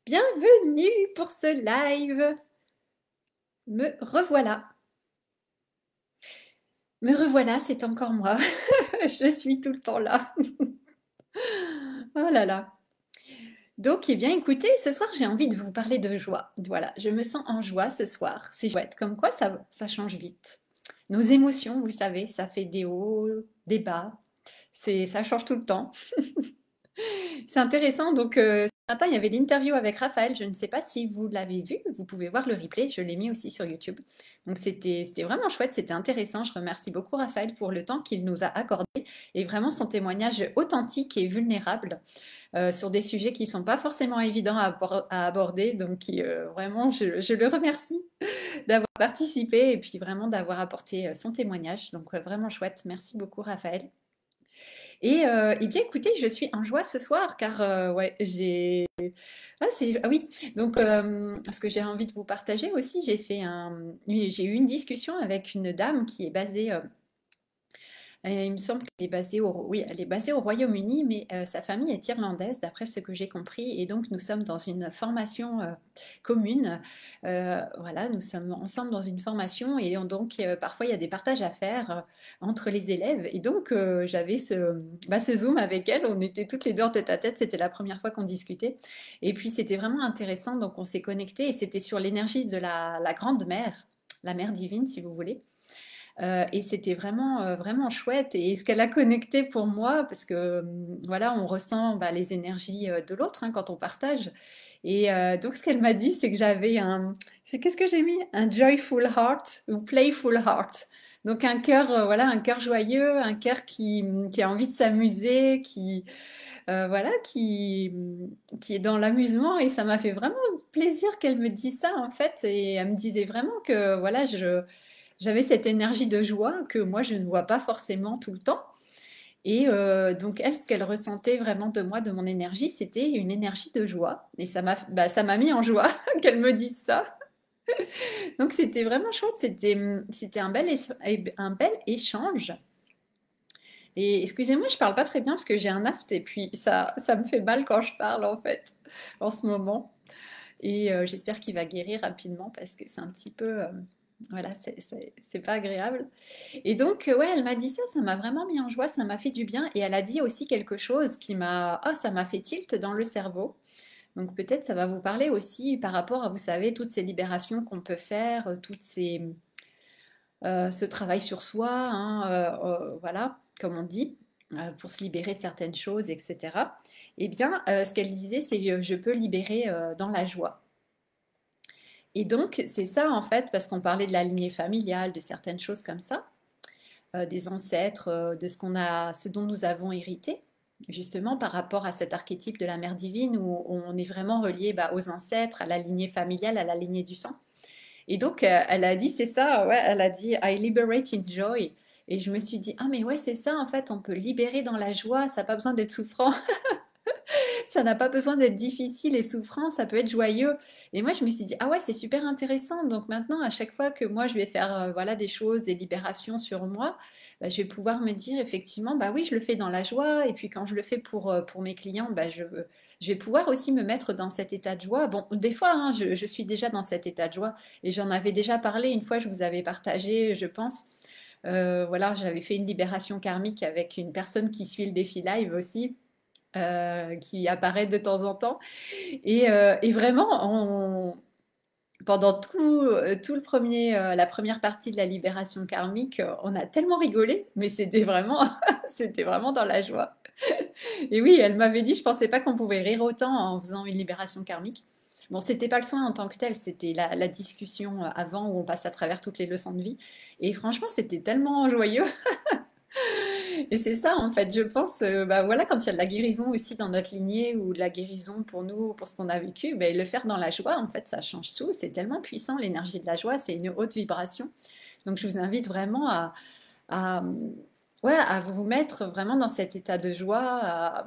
Bienvenue pour ce live. Me revoilà. Me revoilà, c'est encore moi. Je suis tout le temps là. Oh là là. Donc, eh bien, écoutez, ce soir, j'ai envie de vous parler de joie. Voilà, je me sens en joie ce soir. C'est chouette, comme quoi ça change vite. Nos émotions, vous savez, ça fait des hauts, des bas. Ça change tout le temps. C'est intéressant. Donc, ce matin, il y avait l'interview avec Raphaël. Je ne sais pas si vous l'avez vu. Vous pouvez voir le replay. Je l'ai mis aussi sur YouTube. Donc, c'était vraiment chouette. C'était intéressant. Je remercie beaucoup Raphaël pour le temps qu'il nous a accordé et vraiment son témoignage authentique et vulnérable sur des sujets qui ne sont pas forcément évidents à aborder. Donc, vraiment, je le remercie d'avoir participé et puis vraiment d'avoir apporté son témoignage. Donc, vraiment chouette. Merci beaucoup, Raphaël. Et bien écoutez, je suis en joie ce soir car ouais, ah oui, donc ce que j'ai envie de vous partager aussi, oui, j'ai eu une discussion avec une dame qui est basée il me semble qu'elle est basée oui, elle est basée au Royaume-Uni, mais sa famille est irlandaise, d'après ce que j'ai compris. Et donc, nous sommes dans une formation commune. Voilà, nous sommes ensemble dans une formation et donc parfois il y a des partages à faire entre les élèves. Et donc, j'avais ce Zoom avec elle. On était toutes les deux en tête à tête. C'était la première fois qu'on discutait. Et puis, c'était vraiment intéressant. Donc, on s'est connectés et c'était sur l'énergie de la grande mère, la mère divine, si vous voulez. Et c'était vraiment, vraiment chouette. Et ce qu'elle a connecté pour moi, parce que voilà, on ressent bah, les énergies de l'autre hein, quand on partage. Et donc, ce qu'elle m'a dit, c'est que qu'est-ce que j'ai mis? Un joyful heart ou playful heart. Donc, un cœur, voilà, un cœur joyeux, un cœur qui a envie de s'amuser, voilà, qui est dans l'amusement. Et ça m'a fait vraiment plaisir qu'elle me dise ça, en fait. Et elle me disait vraiment que, voilà, j'avais cette énergie de joie que moi je ne vois pas forcément tout le temps. Et donc elle, ce qu'elle ressentait vraiment de moi, de mon énergie, c'était une énergie de joie. Et ça m'a mis en joie qu'elle me dise ça. Donc c'était vraiment chouette, c'était un bel échange. Et excusez-moi, je parle pas très bien parce que j'ai un aft et puis ça me fait mal quand je parle en fait, en ce moment. Et j'espère qu'il va guérir rapidement parce que c'est un petit peu, voilà, c'est pas agréable. Et donc, ouais, elle m'a dit ça, ça m'a vraiment mis en joie, ça m'a fait du bien. Et elle a dit aussi quelque chose ça m'a fait tilt dans le cerveau. Donc peut-être ça va vous parler aussi par rapport à, vous savez, toutes ces libérations qu'on peut faire, ce travail sur soi, hein, voilà, comme on dit, pour se libérer de certaines choses, etc. Eh bien, ce qu'elle disait, c'est que je peux libérer dans la joie. Et donc, c'est ça en fait, parce qu'on parlait de la lignée familiale, de certaines choses comme ça, des ancêtres, de ce dont nous avons hérité, justement par rapport à cet archétype de la mère divine où on est vraiment relié bah, aux ancêtres, à la lignée familiale, à la lignée du sang. Et donc, elle a dit, c'est ça, ouais, elle a dit, I liberate in joy. Et je me suis dit, ah mais ouais, c'est ça, en fait, on peut libérer dans la joie, ça n'a pas besoin d'être souffrant. Ça n'a pas besoin d'être difficile et souffrant, ça peut être joyeux. Et moi, je me suis dit, ah ouais, c'est super intéressant. Donc maintenant, à chaque fois que moi, je vais faire voilà, des choses, des libérations sur moi, bah, je vais pouvoir me dire effectivement, bah oui, je le fais dans la joie. Et puis quand je le fais pour mes clients, bah, je vais pouvoir aussi me mettre dans cet état de joie. Bon, des fois, hein, je suis déjà dans cet état de joie. Et j'en avais déjà parlé une fois, je vous avais partagé, je pense. Voilà, j'avais fait une libération karmique avec une personne qui suit le défi live aussi qui apparaît de temps en temps. Et vraiment, pendant la première partie de la libération karmique, on a tellement rigolé, mais c'était vraiment, c'était vraiment dans la joie. Et oui, elle m'avait dit, je pensais pas qu'on pouvait rire autant en faisant une libération karmique. Bon, c'était pas le soin en tant que tel, c'était la discussion avant où on passe à travers toutes les leçons de vie. Et franchement, c'était tellement joyeux. Et c'est ça, en fait, je pense, bah voilà, quand il y a de la guérison aussi dans notre lignée ou de la guérison pour nous, pour ce qu'on a vécu, ben, le faire dans la joie, en fait, ça change tout. C'est tellement puissant, l'énergie de la joie, c'est une haute vibration. Donc, je vous invite vraiment à, ouais, à vous mettre vraiment dans cet état de joie,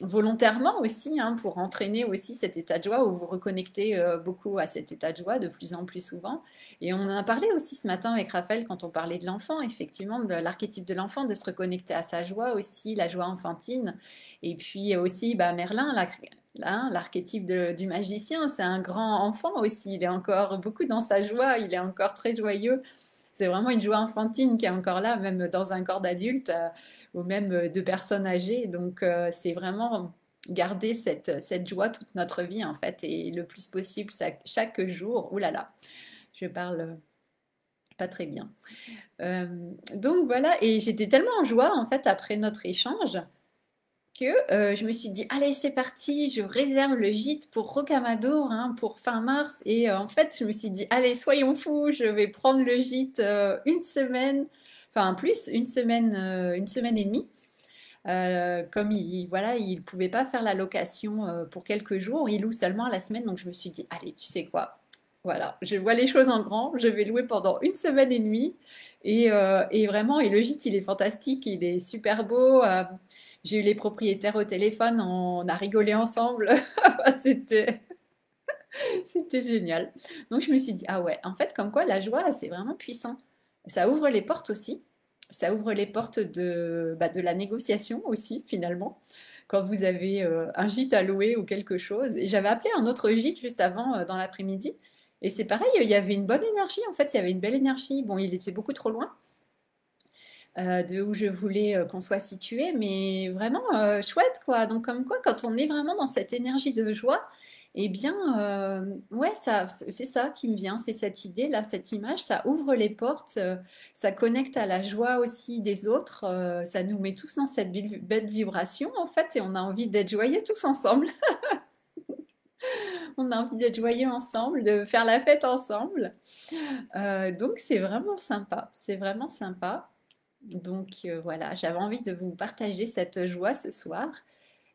volontairement aussi, hein, pour entraîner aussi cet état de joie où vous reconnectez beaucoup à cet état de joie de plus en plus souvent. Et on en a parlé aussi ce matin avec Raphaël quand on parlait de l'enfant, effectivement, de l'archétype de l'enfant, de se reconnecter à sa joie aussi, la joie enfantine. Et puis aussi bah, Merlin, Hein, l'archétype du magicien, c'est un grand enfant aussi. Il est encore beaucoup dans sa joie, il est encore très joyeux. C'est vraiment une joie enfantine qui est encore là, même dans un corps d'adulte ou même de personnes âgées. Donc, c'est vraiment garder cette joie toute notre vie, en fait, et le plus possible chaque jour. Ouh là là, je parle pas très bien. Euh, donc voilà, et j'étais tellement en joie, en fait, après notre échange que je me suis dit, allez, c'est parti, je réserve le gîte pour Rocamadour hein, pour fin mars. Et en fait, je me suis dit, allez, soyons fous, je vais prendre le gîte une semaine, enfin plus, une semaine et demie. Comme voilà, il pouvait pas faire la location pour quelques jours, il loue seulement à la semaine. Donc je me suis dit, allez, tu sais quoi? Voilà, je vois les choses en grand, je vais louer pendant une semaine et demie. Et vraiment, et le gîte, il est fantastique, il est super beau. J'ai eu les propriétaires au téléphone, on a rigolé ensemble. C'était, c'était génial. Donc je me suis dit, ah ouais, en fait, comme quoi la joie, c'est vraiment puissant. Ça ouvre les portes aussi. Ça ouvre les portes de la négociation aussi, finalement. Quand vous avez un gîte à louer ou quelque chose. Et j'avais appelé un autre gîte juste avant, dans l'après-midi. Et c'est pareil, il y avait une bonne énergie, en fait, il y avait une belle énergie. Bon, il était beaucoup trop loin de où je voulais qu'on soit situé, mais vraiment chouette quoi. Donc comme quoi, quand on est vraiment dans cette énergie de joie, eh bien, ouais, ça, c'est ça qui me vient, c'est cette idée là, cette image, ça ouvre les portes, ça connecte à la joie aussi des autres, ça nous met tous dans cette belle vibration en fait, et on a envie d'être joyeux tous ensemble. On a envie d'être joyeux ensemble, de faire la fête ensemble. Donc c'est vraiment sympa, c'est vraiment sympa. Donc voilà, j'avais envie de vous partager cette joie ce soir.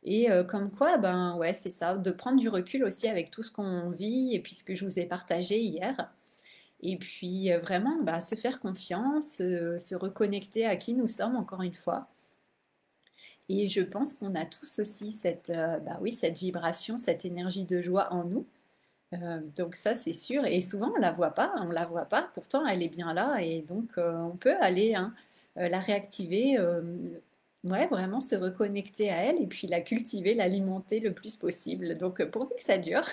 Et comme quoi, ben ouais, c'est ça, de prendre du recul aussi avec tout ce qu'on vit et puis ce que je vous ai partagé hier. Et puis vraiment, bah, se faire confiance, se reconnecter à qui nous sommes encore une fois. Et je pense qu'on a tous aussi bah oui, cette vibration, cette énergie de joie en nous. Donc ça, c'est sûr. Et souvent, on la voit pas, on la voit pas. Pourtant, elle est bien là. Et donc, on peut aller hein, la réactiver. Ouais, vraiment se reconnecter à elle et puis la cultiver, l'alimenter le plus possible. Donc, pourvu que ça dure,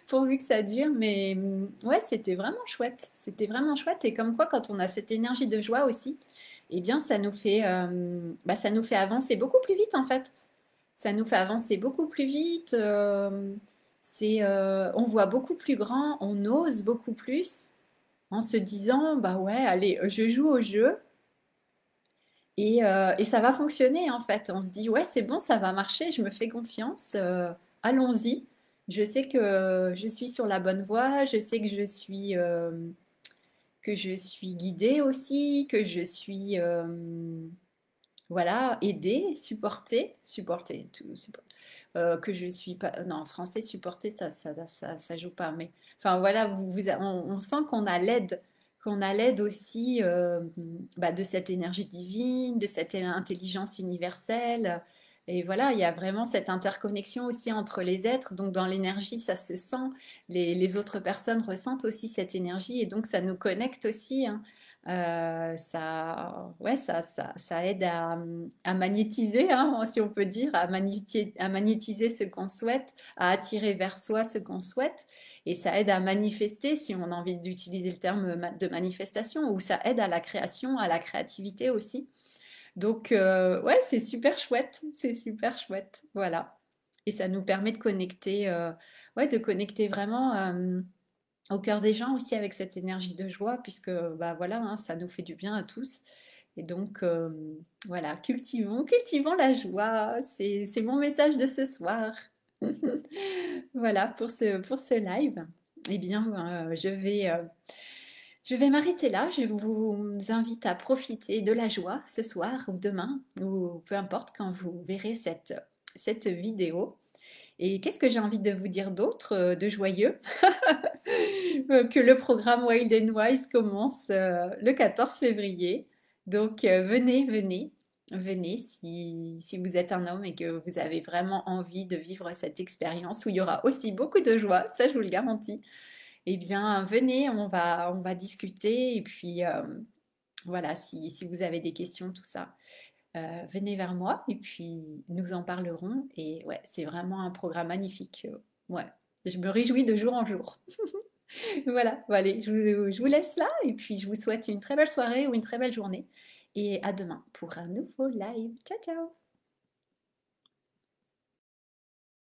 pourvu que ça dure. Mais ouais, c'était vraiment chouette. C'était vraiment chouette. Et comme quoi, quand on a cette énergie de joie aussi, eh bien, bah, ça nous fait avancer beaucoup plus vite en fait. Ça nous fait avancer beaucoup plus vite. On voit beaucoup plus grand, on ose beaucoup plus en se disant, bah ouais, allez, je joue au jeu et ça va fonctionner en fait. On se dit, ouais, c'est bon, ça va marcher, je me fais confiance, allons-y. Je sais que je suis sur la bonne voie, je sais que je suis guidée aussi, que je suis voilà, aidée, supportée, que je suis pas. Non, en français, supporter, ça joue pas. Mais enfin voilà, on sent qu'on a l'aide aussi bah, de cette énergie divine, de cette intelligence universelle. Et voilà, il y a vraiment cette interconnexion aussi entre les êtres. Donc dans l'énergie, ça se sent. Les autres personnes ressentent aussi cette énergie et donc ça nous connecte aussi. Hein. Ouais, ça aide à magnétiser, hein, si on peut dire, à magnétiser ce qu'on souhaite, à attirer vers soi ce qu'on souhaite. Et ça aide à manifester, si on a envie d'utiliser le terme de manifestation, ou ça aide à la création, à la créativité aussi. Donc, ouais, c'est super chouette, voilà. Et ça nous permet de connecter, ouais, de connecter vraiment. Au cœur des gens aussi avec cette énergie de joie, puisque bah voilà, hein, ça nous fait du bien à tous. Et donc voilà, cultivons la joie. C'est mon message de ce soir. Voilà pour ce live. Eh bien, je vais m'arrêter là. Je vous invite à profiter de la joie ce soir ou demain, ou peu importe quand vous verrez cette vidéo. Et qu'est-ce que j'ai envie de vous dire d'autre de joyeux? Que le programme Wild and Wise commence le 14 février. Donc venez si vous êtes un homme et que vous avez vraiment envie de vivre cette expérience où il y aura aussi beaucoup de joie, ça je vous le garantis. Eh bien, venez, on va discuter et puis voilà, si vous avez des questions, tout ça. venez vers moi et puis nous en parlerons. Et ouais, c'est vraiment un programme magnifique. Ouais, je me réjouis de jour en jour. Voilà, bon, allez, je vous laisse là et puis je vous souhaite une très belle soirée ou une très belle journée. Et à demain pour un nouveau live. Ciao, ciao!